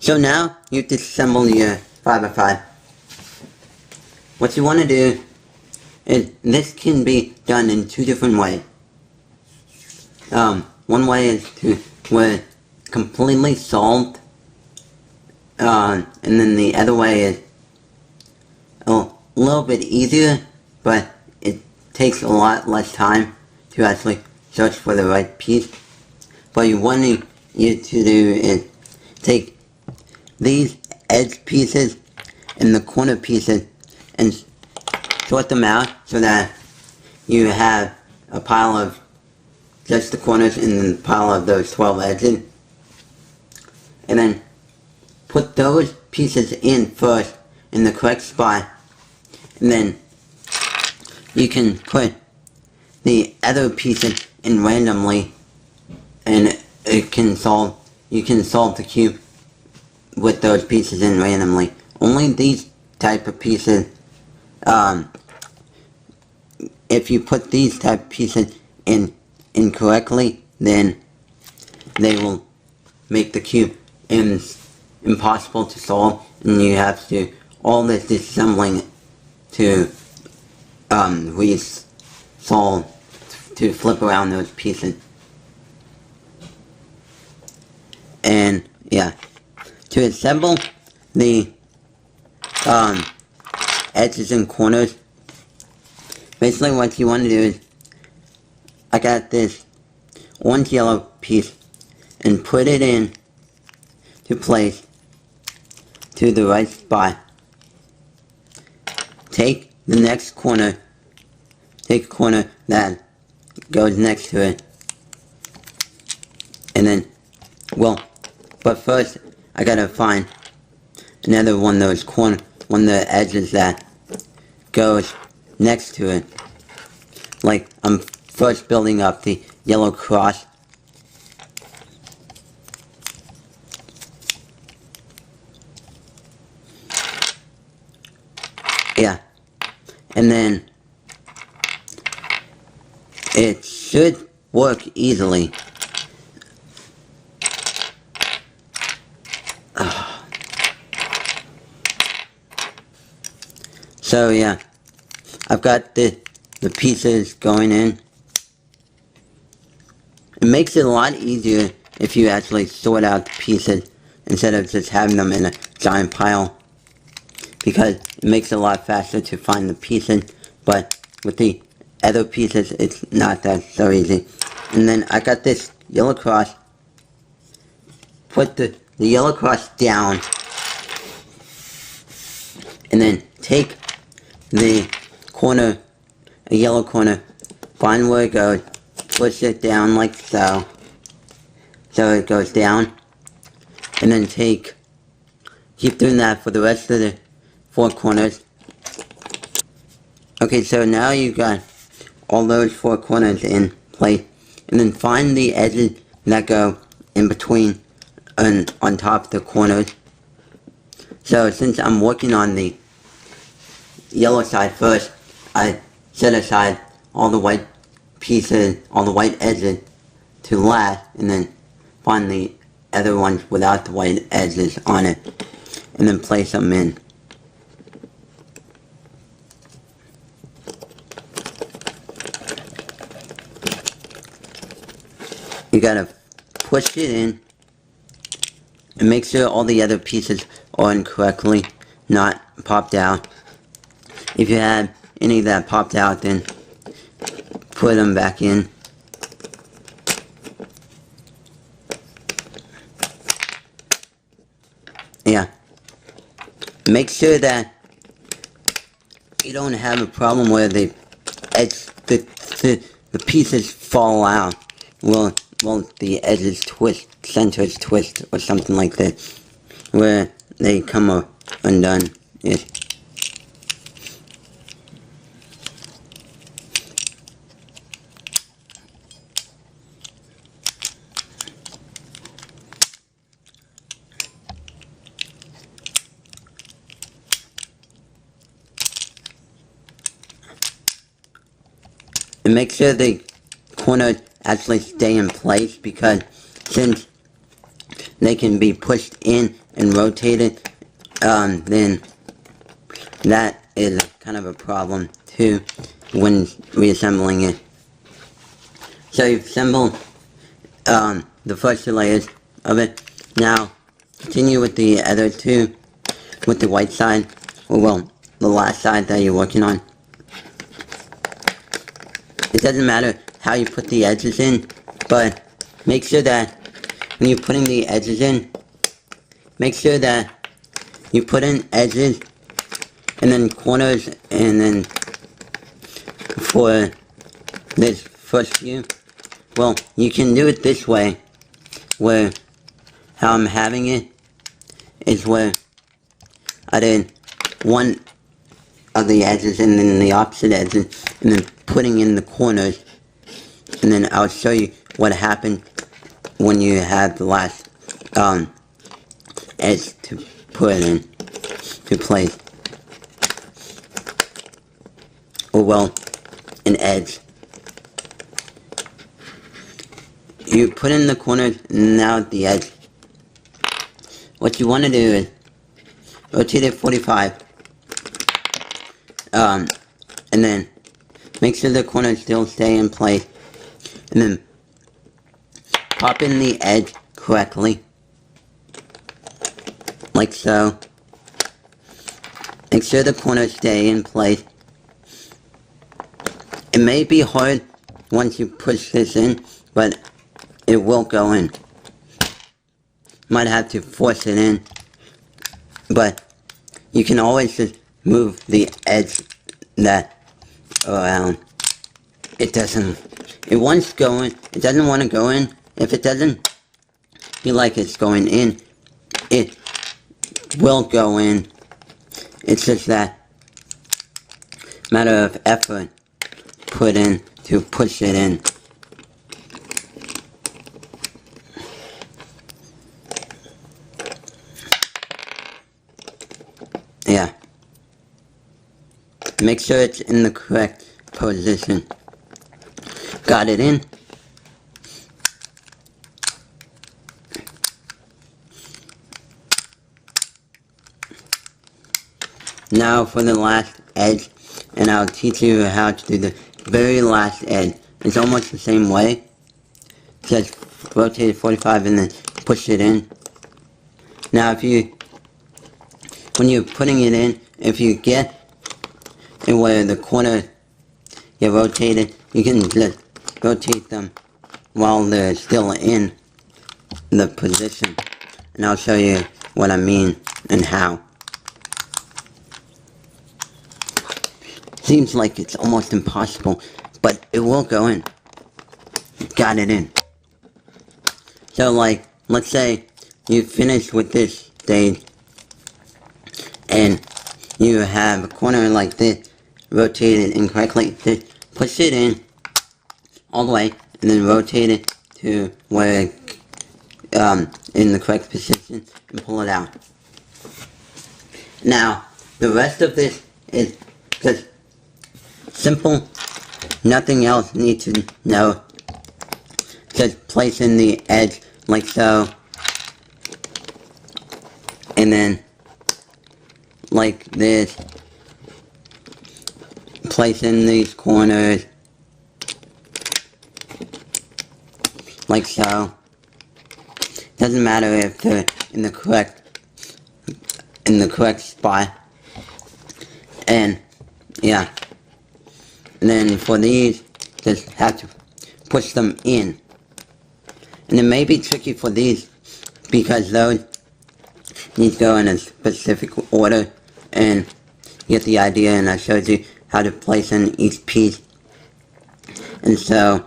So now you disassemble your 5x5. What you want to do is, this can be done in two different ways. One way is where it's completely solved, and then the other way is a little bit easier, but it takes a lot less time to actually search for the right piece. What you want you to do is take these edge pieces and the corner pieces and sort them out so that you have a pile of just the corners and then a pile of those 12 edges. And then put those pieces in first in the correct spot, and then you can put the other pieces in randomly, and you can solve the cube with those pieces in randomly. Only these type of pieces, if you put these type of pieces in incorrectly, then they will make the cube impossible to solve, and you have to do all this disassembling to solve, to flip around those pieces. And yeah, to assemble the edges and corners, basically what you want to do is, I got this orange yellow piece and put it in to place to the right spot. Take the next corner, take a corner that goes next to it, and then, well, but first I gotta find another one of those one of the edges that goes next to it. Like, I'm first building up the yellow cross. Yeah, and then it should work easily. So yeah, I've got the pieces going in. It makes it a lot easier if you actually sort out the pieces instead of just having them in a giant pile, because it makes it a lot faster to find the pieces, but with the other pieces it's not that so easy. And then I got this yellow cross. Put the yellow cross down, and then take the corner, a yellow corner, find where it goes, push it down like so, so it goes down, and then keep doing that for the rest of the 4 corners. Okay, so now you got all those 4 corners in place, and then find the edges that go in between and on top of the corners. So since I'm working on the yellow side first, I set aside all the white pieces, all the white edges to last, and then find the other ones without the white edges on it, and then place them in. You gotta push it in and make sure all the other pieces are in correctly, not popped out. If you had any that popped out, then put them back in. Yeah. Make sure that you don't have a problem where the pieces fall out. Well, the edges twist, centers twist, or something like that, where they come undone. Yes. And make sure the corners actually stay in place, because since they can be pushed in and rotate it, then that is kind of a problem too when reassembling it. So you've assembled the first 2 layers of it. Now continue with the other 2 with the white side, or well, the last side that you're working on. It doesn't matter how you put the edges in, but make sure that when you're putting the edges in, make sure that you put in edges and then corners, and then for this first view, well, you can do it this way, where how I'm having it is where I did one of the edges and then the opposite edges, and then putting in the corners, and then I'll show you what happened when you have the last edge to put in to place, or well, an edge. You put in the corners, and now at the edge. What you want to do is rotate it 45, and then make sure the corners still stay in place, and then pop in the edge correctly, like so. Make sure the corners stay in place. It may be hard once you push this in, but it will go in. Might have to force it in, but you can always just move the edge that around. It wants to go in, it doesn't want to go in. If it doesn't feel like it's going in, it will go in. It's just that matter of effort put in to push it in. Yeah. Make sure it's in the correct position. Got it in? Now for the last edge, and I'll teach you how to do the very last edge. It's almost the same way. Just rotate it 45 and then push it in. Now when you're putting it in, if you get it where the corner get rotated, you can just rotate them while they're still in the position. And I'll show you what I mean and how. Seems like it's almost impossible, but it will go in. Got it in. So like, let's say you finish with this stage, and you have a corner like this, rotated incorrectly. Just push it in all the way, and then rotate it to where in the correct position, and pull it out. Now, the rest of this is just simple, nothing else need to know. Just place in the edge like so, and then like this, place in these corners like so. Doesn't matter if they're in the correct spot. And yeah, and then for these, just have to push them in. And it may be tricky for these because those need to go in a specific order, and you get the idea, and I showed you how to place in each piece. And so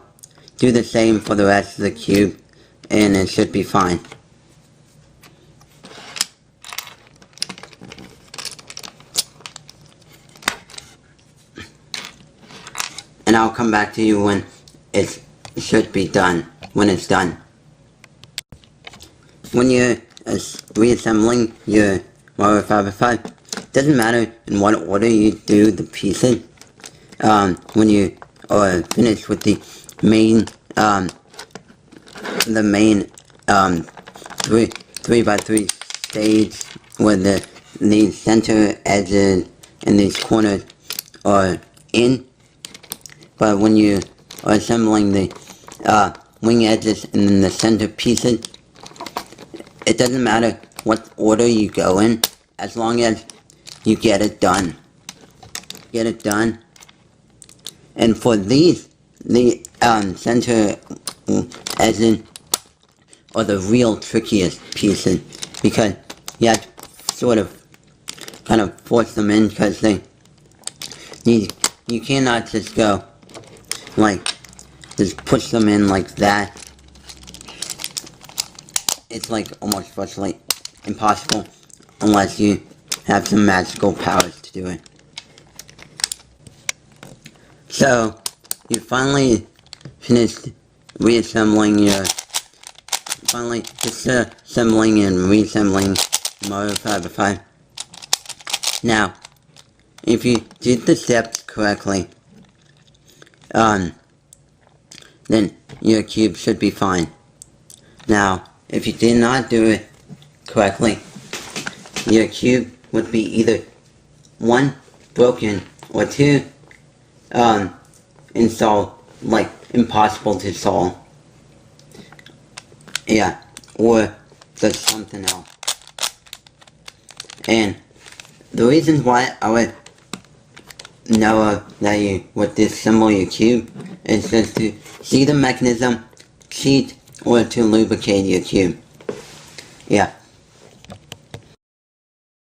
do the same for the rest of the cube, and it should be fine. And I'll come back to you when it should be done, when it's done. When you're reassembling your Maru 5x5, doesn't matter in what order you do the pieces. When you are finished with the main 3x3 stage where these center edges and these corners are in, but when you are assembling the wing edges and then the center pieces, it doesn't matter what order you go in, as long as you get it done. Get it done. And for these, the center edges are the real trickiest pieces, because you have to sort of kind of force them in, because you cannot just go like just push them in like that. It's like almost virtually impossible unless you have some magical powers to do it. So you finally finished reassembling assembling and reassembling Maru 5x5. Now, if you did the steps correctly, then your cube should be fine. Now, if you did not do it correctly, your cube would be either 1, broken, or 2, installed, like, impossible to solve. Yeah, or just something else. And the reasons why I would know that you would disassemble your cube is just to see the mechanism, cheat, or to lubricate your cube. Yeah.